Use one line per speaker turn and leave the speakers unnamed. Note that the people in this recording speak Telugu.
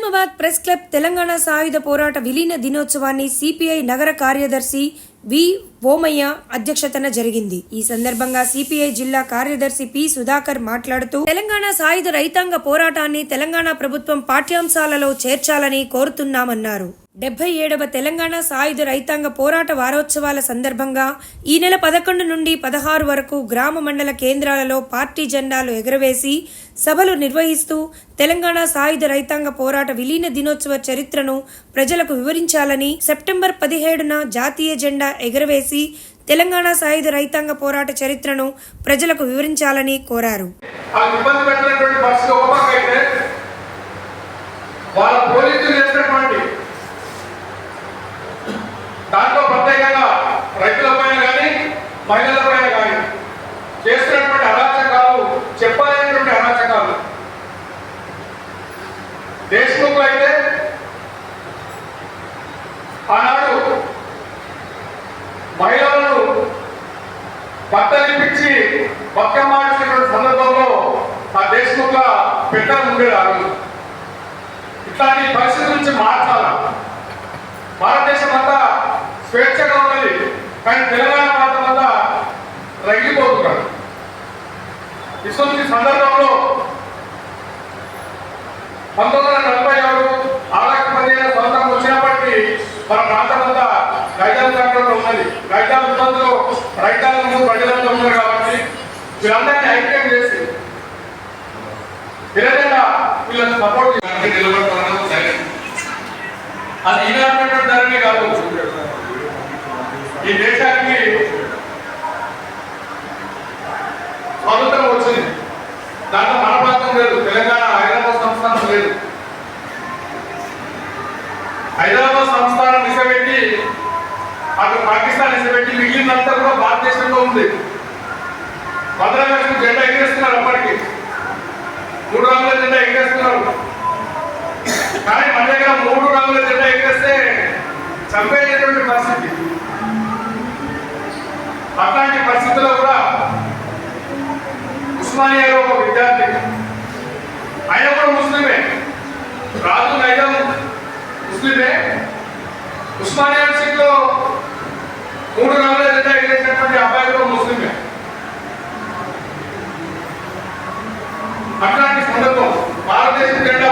నిజామాబాద్ ప్రెస్ క్లబ్ తెలంగాణ సాయుధ పోరాట విలీన దినోత్సవాన్ని సిపిఐ నగర కార్యదర్శి వి ఓమయ్య అధ్యక్షతన జరిగింది. ఈ సందర్భంగా సిపిఐ జిల్లా కార్యదర్శి పి సుధాకర్ మాట్లాడుతూ తెలంగాణ సాయుధ రైతాంగ పోరాటాన్ని తెలంగాణ ప్రభుత్వం పాఠ్యాంశాలలో చేర్చాలని కోరుతున్నామన్నారు. 77వ తెలంగాణ సాయుధ రైతాంగ పోరాట వారోత్సవాల సందర్భంగా ఈ నెల 11 నుండి 16 వరకు గ్రామ మండల కేంద్రాలలో పార్టీ జెండాలు ఎగురవేసి సభలు నిర్వహిస్తూ తెలంగాణ సాయుధ రైతాంగ పోరాట విలీన దినోత్సవ చరిత్రను ప్రజలకు వివరించాలని, సెప్టెంబర్ 17న జాతీయ జెండా ఎగురవేసి తెలంగాణ సాయుధ రైతాంగ పోరాట చరిత్రను ప్రజలకు వివరించాలని కోరారు.
దాంట్లో ప్రత్యేకంగా రైతులపైన కానీ మహిళలపైన కానీ చేస్తున్నటువంటి అరాచకాలు చెప్పలేనటువంటి అరాచకాలు. దేశముఖ్ అయితే ఆనాడు మహిళలను బట్టలిపించి బతుకమ్మాడినటువంటి సందర్భంలో ఆ దేశముఖ పెట్టడం ఉండేది. ఆ రోజు ఇట్లాంటి పరిస్థితి నుంచి మార్చాలి. భారతదేశం అంతా స్వేచ్ఛగా ఉన్నది, కానీ తెలంగాణ ప్రాంతం అంతా రగిలిపోతున్నారు. ఇటువంటి సందర్భంలో 1947 ఆగస్టు 15 స్వతంత్రం వచ్చినప్పటికీ మన ప్రాంతం అంతా రైతాంగ కంట్రోల్లో ఉన్నది. రైతాంగ ఇబ్బందులు రైతాంగం ప్రజలంతా ఉన్నారు కాబట్టి వీళ్ళందరినీ ఐక్యం చేసి విధంగా వీళ్ళని సపోర్ట్ నిలబడుతున్నారు. అది ఈనాడు ధరనే కాదు, ఈ దేశానికి స్వాతంత్రం వచ్చింది. దాంట్లో మన ప్రాంతం లేదు, తెలంగాణ హైదరాబాద్ సంస్థానం లేదు. హైదరాబాద్ సంస్థానం నిలబెట్టి అటు పాకిస్తాన్ నిలబెట్టి మిగిలినంతా కూడా భారతదేశంలో ఉంది. 15 లక్షల జెండా ఎగిరేస్తున్నారు. అప్పటికి 3 రంగుల జెండా ఎగిరేస్తున్నారు. కానీ మన దగ్గర 3 రంగుల జెండా ఎగిరేస్తే చంపేటటువంటి పరిస్థితి. అట్లాంటి పరిస్థితుల్లో కూడా ఉస్మానియాలో ఒక విద్యార్థి, ఆయన కూడా ముస్లిమే, రాజు నైజాం ముస్లిమే, ఉస్మానియా యూనివర్సిటీలో 3 రంగుల జెండా ఎగిరేసినటువంటి అబ్బాయి కూడా ముస్లిమే. అట్లాంటి సందర్భం భారతదేశం జెండా